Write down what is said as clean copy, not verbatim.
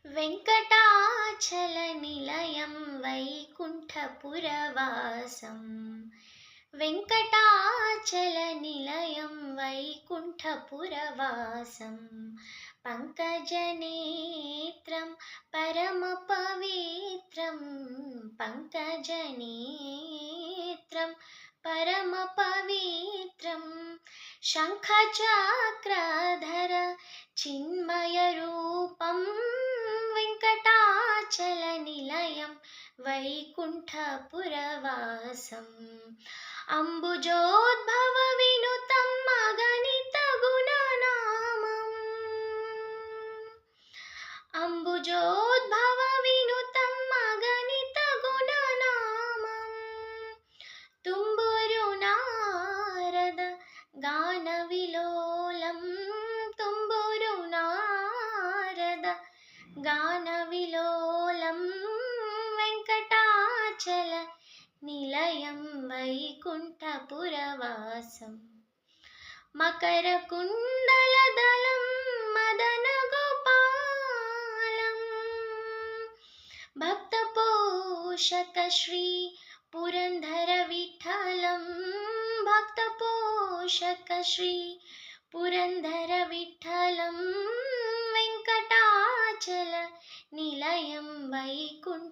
वेङ्कटाचलनिलयं वैकुण्ठपुरवासं वेङ्कटाचलनिलयं वैकुण्ठपुरवासं पङ्कजनेत्रं परमपवित्रं पङ्कजनेत्रं परमपवित्रं शङ्खचक्रधर चिन्मयरूपं वेङ्कटाचलनिलयं वैकुण्ठपुरवासम् अम्बुजोद्भवविनुतं अगणितगुणनामम् अम्बुजोद्भवविनुतं अगणितगुणनामम् Tumburu Narada गानविलोलं Tumburu Narada गानविलोलं वेङ्कटाचल निलयं वैकुण्ठपुरवासम् मकरकुण्डलदलं मदनगोपालं भक्तपोषकश्री पुरन्दरविठ्ठलं भक्तपोषकश्री पुरन्दरविठ्ठलं वेङ्कटाचल निलयं वैकुण्ठपुरवासम्।